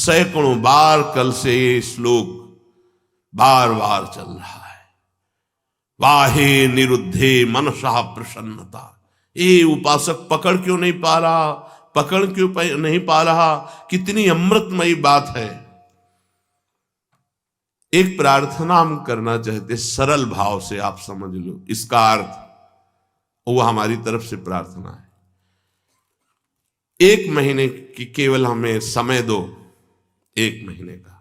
सैकड़ों बार कल से ये श्लोक बार बार चल रहा है। वाहे निरुद्धे मनसा प्रसन्नता। ये उपासक पकड़ क्यों नहीं पा रहा, पकड़ क्यों नहीं पा रहा? कितनी अमृतमयी बात है। एक प्रार्थना हम करना चाहते, सरल भाव से आप समझ लो इसका अर्थ, वो हमारी तरफ से प्रार्थना है। 1 महीने की केवल हमें समय दो, 1 महीने का।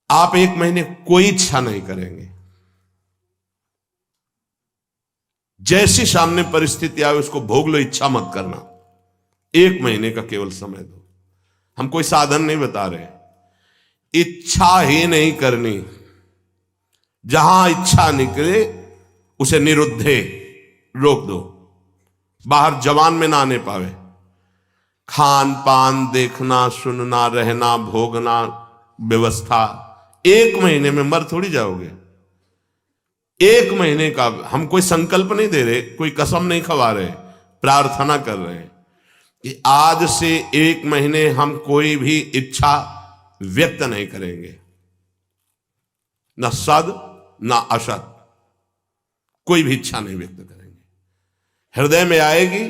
आप 1 महीने कोई इच्छा नहीं करेंगे, जैसी सामने परिस्थिति आए उसको भोग लो, इच्छा मत करना। 1 महीने का केवल समय दो। हम कोई साधन नहीं बता रहे, इच्छा ही नहीं करनी। जहां इच्छा निकले उसे निरुद्धे रोक दो, बाहर जवान में ना आने पावे। खान पान देखना, सुनना, रहना, भोगना, व्यवस्था 1 महीने में मर थोड़ी जाओगे। 1 महीने का हम कोई संकल्प नहीं दे रहे, कोई कसम नहीं खवा रहे, प्रार्थना कर रहे हैं कि आज से 1 महीने हम कोई भी इच्छा व्यक्त नहीं करेंगे, न सद न असत, कोई भी इच्छा नहीं व्यक्त करेंगे। हृदय में आएगी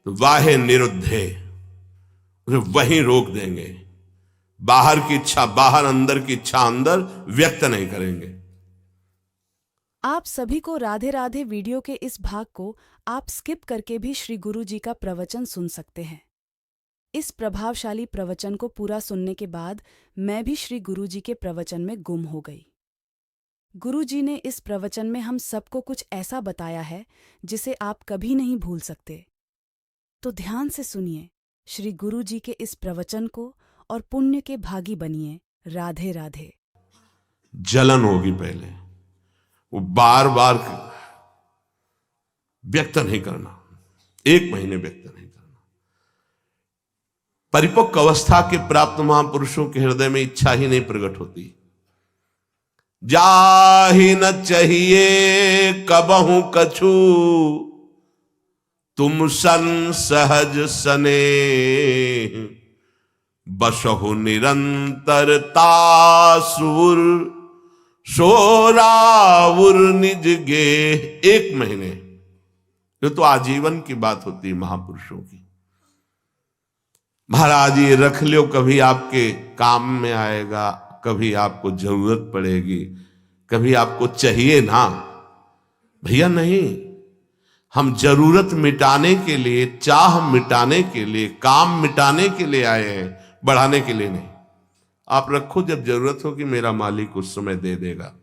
तो वाहे निरुद्धे, उसे वहीं रोक देंगे। बाहर की इच्छा बाहर, अंदर की इच्छा अंदर व्यक्त नहीं करेंगे। आप सभी को राधे राधे। वीडियो के इस भाग को आप स्किप करके भी श्री गुरु जी का प्रवचन सुन सकते हैं। इस प्रभावशाली प्रवचन को पूरा सुनने के बाद मैं भी श्री गुरु जी के प्रवचन में गुम हो गई। गुरु जी ने इस प्रवचन में हम सबको कुछ ऐसा बताया है जिसे आप कभी नहीं भूल सकते। तो ध्यान से सुनिए श्री गुरु जी के इस प्रवचन को और पुण्य के भागी बनिए। राधे राधे। जलन होगी पहले, वो बार बार व्यक्त नहीं करना, 1 महीने व्यक्त नहीं करना। परिपक्व अवस्था के प्राप्त महापुरुषों के हृदय में इच्छा ही नहीं प्रकट होती। जाहि न चाहिए कबहू कछु, तुम सन सहज सने, बसहु निरंतरता सुर, सोरावुर निज गे। 1 महीने, ये तो आजीवन की बात होती है महापुरुषों की। महाराज ये रख लो, कभी आपके काम में आएगा, कभी आपको जरूरत पड़ेगी, कभी आपको चाहिए ना। भैया नहीं, हम जरूरत मिटाने के लिए, चाह मिटाने के लिए, काम मिटाने के लिए आए हैं, बढ़ाने के लिए नहीं। आप रखो, जब जरूरत होगी मेरा मालिक उस समय दे देगा।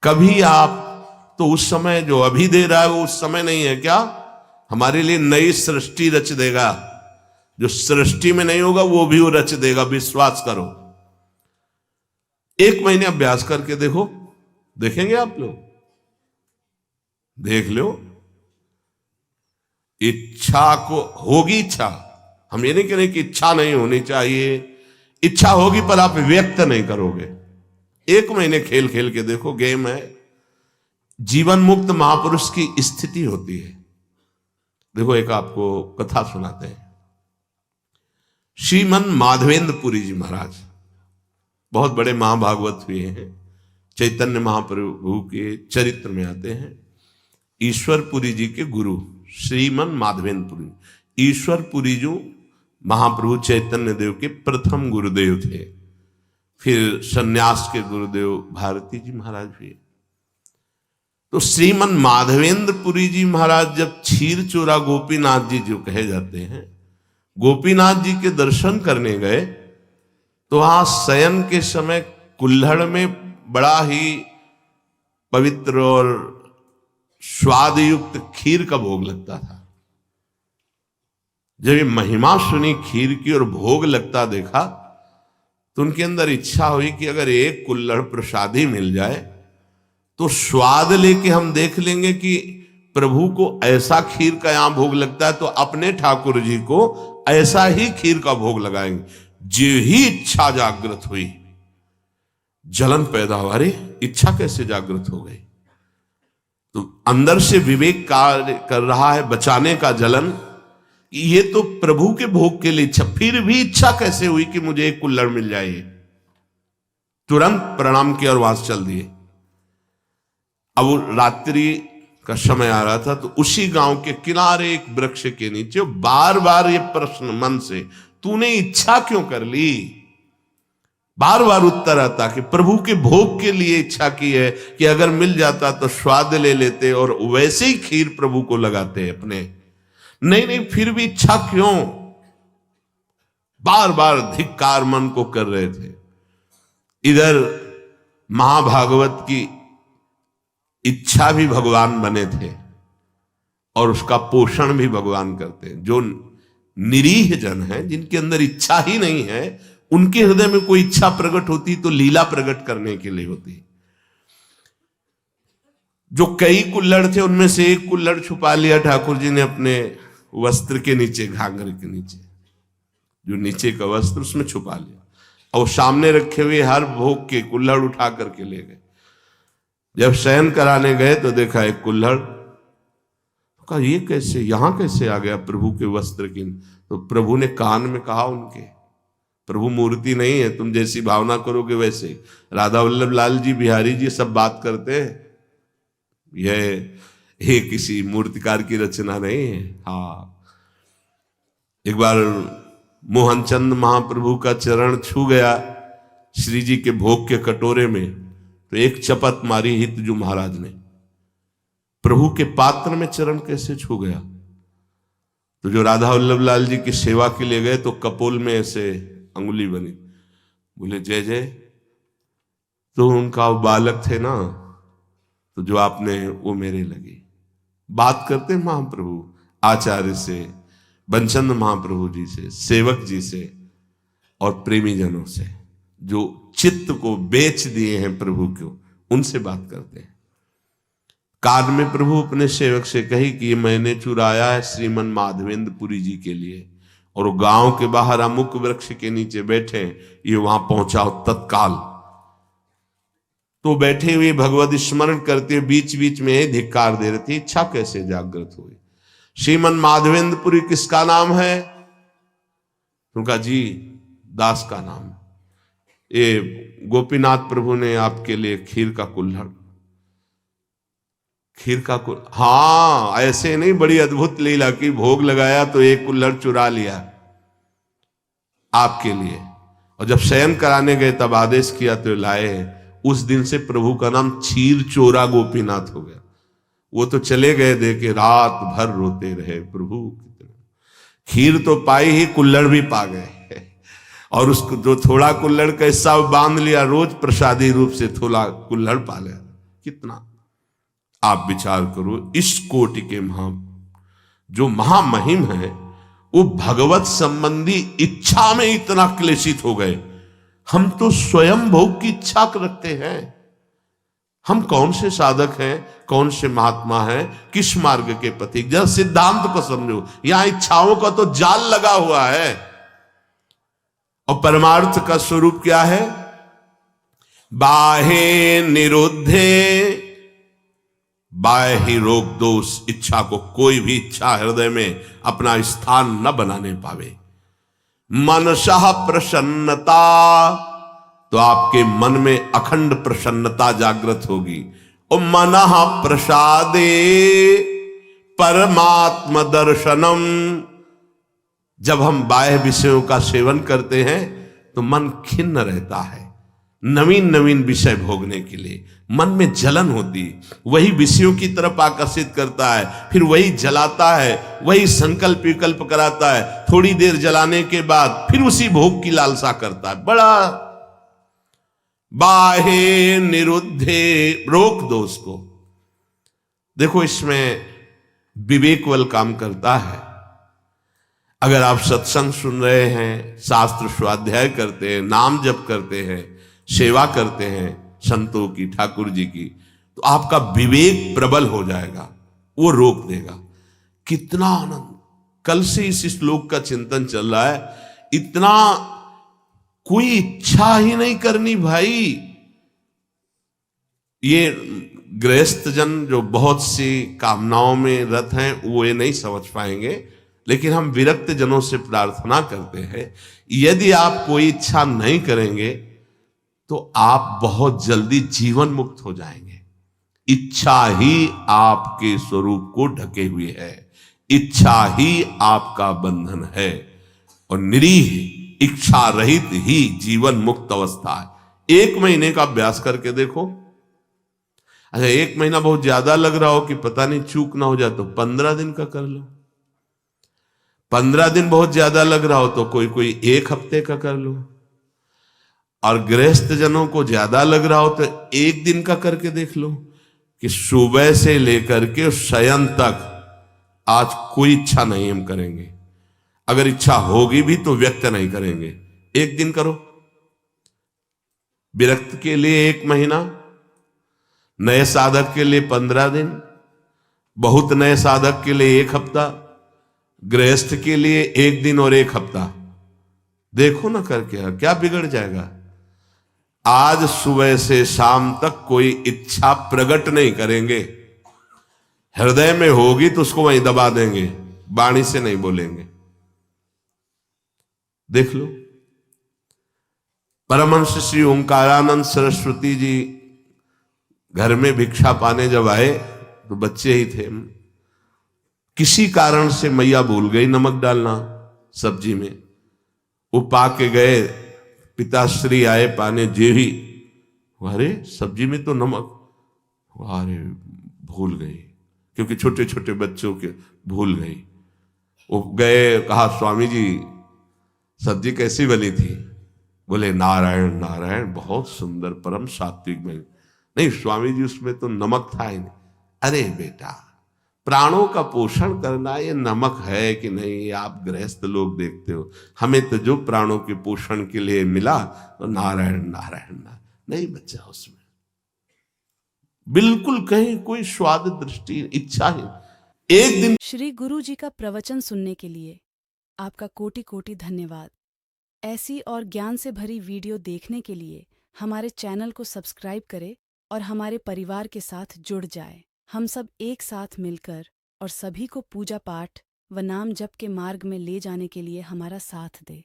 कभी आप तो उस समय जो अभी दे रहा है वो उस समय नहीं है क्या? हमारे लिए नई सृष्टि रच देगा। जो सृष्टि में नहीं होगा वो भी वो रच देगा, विश्वास करो। 1 महीने अभ्यास करके देखो, देखेंगे आप लोग, देख लो। इच्छा को होगी, इच्छा, हम ये नहीं कह रहे कि इच्छा नहीं होनी चाहिए, इच्छा होगी पर आप व्यक्त नहीं करोगे। 1 महीने खेल खेल के देखो, गेम है। जीवन मुक्त महापुरुष की स्थिति होती है। देखो एक आपको कथा सुनाते हैं। श्रीमन माधवेंद्रपुरी जी महाराज बहुत बड़े महाभागवत हुए हैं, चैतन्य महाप्रभु के चरित्र में आते हैं। ईश्वरपुरी जी के गुरु श्रीमन माधवेंद्रपुरी। ईश्वरपुरी जी महाप्रभु चैतन्य देव के प्रथम गुरुदेव थे। फिर सन्यास के गुरुदेव भारती जी महाराज हुए। तो श्रीमन माधवेंद्रपुरी जी महाराज जब क्षीर चोरा गोपीनाथ जी जो कहे जाते हैं, गोपीनाथ जी के दर्शन करने गए तो वहां शयन के समय कुल्हड़ में बड़ा ही पवित्र और स्वाद युक्त खीर का भोग लगता था। जब ये महिमा सुनी खीर की और भोग लगता देखा तो उनके अंदर इच्छा हुई कि अगर एक कुल्हड़ प्रसादी मिल जाए तो स्वाद लेके हम देख लेंगे कि प्रभु को ऐसा खीर का यहां भोग लगता है तो अपने ठाकुर जी को ऐसा ही खीर का भोग लगाएंगे। जो ही इच्छा जागृत हुई, जलन पैदा हुआ। अरे इच्छा कैसे जागृत हो गई? तो अंदर से विवेक कार्य कर रहा है बचाने का जलन, ये तो प्रभु के भोग के लिए इच्छा, फिर भी इच्छा कैसे हुई कि मुझे एक कुल्हड़ मिल जाए। तुरंत प्रणाम किया और वहां से चल दिए। अब रात्रि का समय आ रहा था, तो उसी गांव के किनारे एक वृक्ष के नीचे बार बार ये प्रश्न मन से, तूने इच्छा क्यों कर ली? बार बार उत्तर आता कि प्रभु के भोग के लिए इच्छा की है कि अगर मिल जाता तो स्वाद ले लेते और वैसे ही खीर प्रभु को लगाते अपने। नहीं नहीं, फिर भी इच्छा क्यों? बार बार धिक्कार मन को कर रहे थे। इधर महाभागवत की इच्छा भी भगवान बने थे और उसका पोषण भी भगवान करते हैं। जो निरीह जन हैं, जिनके अंदर इच्छा ही नहीं है, उनके हृदय में कोई इच्छा प्रकट होती तो लीला प्रकट करने के लिए होती। जो कई कुल्हड़ थे उनमें से एक कुल्हड़ छुपा लिया ठाकुर जी ने अपने वस्त्र के नीचे, घाघरे के नीचे, जो नीचे का वस्त्र उसमें छुपा लिया और सामने रखे हुए हर भोग के कुल्हड़ उठा करके ले गए। जब शयन कराने गए तो देखा एक कुल्हड़, कहा ये कैसे, यहां कैसे आ गया प्रभु के वस्त्र की? तो प्रभु ने कान में कहा उनके, प्रभु मूर्ति नहीं है, तुम जैसी भावना करोगे वैसे। राधा वल्लभ लाल जी, बिहारी जी सब बात करते हैं, ये किसी मूर्तिकार की रचना नहीं है। हाँ, एक बार मोहनचंद महाप्रभु का चरण छू गया श्री जी के भोग के कटोरे में, तो एक चपत मारी हितजू महाराज ने, प्रभु के पात्र में चरण कैसे छू गया? तो जो राधा वल्लभ लाल जी की सेवा के लिए गए तो कपोल में ऐसे अंगुली बनी, बोले जय जय। तो उनका बालक थे ना, तो जो आपने वो मेरे लगे। बात करते महाप्रभु आचार्य से, बंचंद महाप्रभु जी से, सेवक जी से और प्रेमी जनों से, जो चित्त को बेच दिए हैं प्रभु को, उनसे बात करते हैं। कान में प्रभु अपने सेवक से कही कि ये मैंने चुराया है श्रीमन माधवेंद्रपुरी जी के लिए, और गांव के बाहर अमुक वृक्ष के नीचे बैठे, ये वहां पहुंचाओ तत्काल। तो बैठे हुए भगवत स्मरण करते हुए बीच बीच में धिक्कार दे रहे थे। इच्छा कैसे जागृत हुई? श्रीमन माधवेंद्रपुरी किसका नाम है? उनका जी दास का नाम। ये गोपीनाथ प्रभु ने आपके लिए खीर का कुल्हड़, हाँ ऐसे नहीं, बड़ी अद्भुत लीला की, भोग लगाया तो एक कुल्हड़ चुरा लिया आपके लिए, और जब शयन कराने गए तब आदेश किया तो लाए। उस दिन से प्रभु का नाम क्षीर चोरा गोपीनाथ हो गया। वो तो चले गए दे के, रात भर रोते रहे, प्रभु खीर तो पाई ही, कुल्हड़ भी पा गए, और उसको जो थोड़ा कुल्हड़ का हिस्सा बांध लिया, रोज प्रसादी रूप से थोड़ा कुल्हड़ पा लिया। कितना आप विचार करो, इस कोटि के जो महामहिम है, वो भगवत संबंधी इच्छा में इतना क्लेशित हो गए। हम तो स्वयं भोग की इच्छा रखते हैं। हम कौन से साधक हैं, कौन से महात्मा हैं, किस मार्ग के पथिक? जरा सिद्धांत को समझो, यहां इच्छाओं का तो जाल लगा हुआ है, और परमार्थ का स्वरूप क्या है? बाहे निरुद्धे, बाह्य रोग दोष, इच्छा को कोई भी इच्छा हृदय में अपना स्थान न बनाने पावे। मनसः प्रसन्नता, तो आपके मन में अखंड प्रसन्नता जागृत होगी। और मनः प्रसादे परमात्म दर्शनम, जब हम बाह्य विषयों का सेवन करते हैं तो मन खिन्न रहता है, नवीन नवीन विषय भोगने के लिए मन में जलन होती, वही विषयों की तरफ आकर्षित करता है, फिर वही जलाता है, वही संकल्प विकल्प कराता है, थोड़ी देर जलाने के बाद फिर उसी भोग की लालसा करता है। बड़ा बाहे निरुद्धे, रोक दो उसको। देखो इसमें विवेक बल काम करता है। अगर आप सत्संग सुन रहे हैं, शास्त्र स्वाध्याय करते हैं, नाम जप करते हैं, सेवा करते हैं संतों की, ठाकुर जी की, तो आपका विवेक प्रबल हो जाएगा, वो रोक देगा। कितना आनंद! कल से इस श्लोक का चिंतन चल रहा है। इतना कोई इच्छा ही नहीं करनी भाई। ये गृहस्थ जन जो बहुत सी कामनाओं में रत हैं, वो ये नहीं समझ पाएंगे, लेकिन हम विरक्त जनों से प्रार्थना करते हैं, यदि आप कोई इच्छा नहीं करेंगे तो आप बहुत जल्दी जीवन मुक्त हो जाएंगे। इच्छा ही आपके स्वरूप को ढके हुए है, इच्छा ही आपका बंधन है, और निरीह इच्छा रहित ही जीवन मुक्त अवस्था है। 1 महीने का अभ्यास करके देखो। अच्छा, 1 महीना बहुत ज्यादा लग रहा हो कि पता नहीं चूक ना हो जाए तो 15 दिन का कर लो। 15 दिन बहुत ज्यादा लग रहा हो तो कोई 1 हफ्ते का कर लो। और गृहस्थ जनों को ज्यादा लग रहा हो तो 1 दिन का करके देख लो कि सुबह से लेकर के शयन तक आज कोई इच्छा नहीं हम करेंगे। अगर इच्छा होगी भी तो व्यक्त नहीं करेंगे। 1 दिन करो। विरक्त के लिए 1 महीना, नए साधक के लिए 15 दिन, बहुत नए साधक के लिए 1 हफ्ता, गृहस्थ के लिए 1 दिन और 1 हफ्ता। देखो ना करके क्या बिगड़ जाएगा। आज सुबह से शाम तक कोई इच्छा प्रकट नहीं करेंगे। हृदय में होगी तो उसको वहीं दबा देंगे, वाणी से नहीं बोलेंगे। देख लो। परमहंस श्री ओंकारानंद सरस्वती जी घर में भिक्षा पाने जब आए तो बच्चे ही थे। किसी कारण से मैया भूल गई नमक डालना सब्जी में। वो पा के गए, पिताश्री आए पाने, जेही, अरे सब्जी में तो नमक, अरे भूल गई, क्योंकि छोटे छोटे बच्चों के भूल गई। वो गए, कहा स्वामी जी सब्जी कैसी बनी थी? बोले नारायण नारायण, बहुत सुंदर, परम सात्विक बनी। नहीं स्वामी जी उसमें तो नमक था ही नहीं। अरे बेटा, प्राणों का पोषण करना ये नमक है कि नहीं, ये आप गृहस्थ लोग देखते हो। हमें तो जो प्राणों के पोषण के लिए मिला तो नारायण नारायण नारायण नहीं बचा उसमें, बिल्कुल कहीं कोई स्वाद दृष्टि इच्छा ही। 1 दिन। श्री गुरु जी का प्रवचन सुनने के लिए आपका कोटि कोटि धन्यवाद। ऐसी और ज्ञान से भरी वीडियो देखने के लिए हमारे चैनल को सब्सक्राइब करें और हमारे परिवार के साथ जुड़ जाए। हम सब एक साथ मिलकर और सभी को पूजा पाठ व नाम जप के मार्ग में ले जाने के लिए हमारा साथ दे।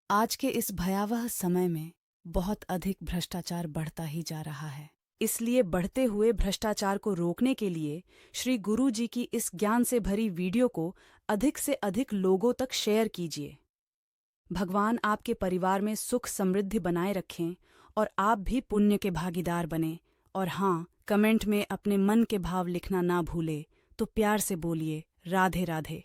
आज के इस भयावह समय में बहुत अधिक भ्रष्टाचार बढ़ता ही जा रहा है। इसलिए बढ़ते हुए भ्रष्टाचार को रोकने के लिए श्री गुरु जी की इस ज्ञान से भरी वीडियो को अधिक से अधिक लोगों तक शेयर कीजिए। भगवान आपके परिवार में सुख समृद्धि बनाए रखें और आप भी पुण्य के भागीदार बने। और हाँ, कमेंट में अपने मन के भाव लिखना ना भूले। तो प्यार से बोलिए राधे राधे।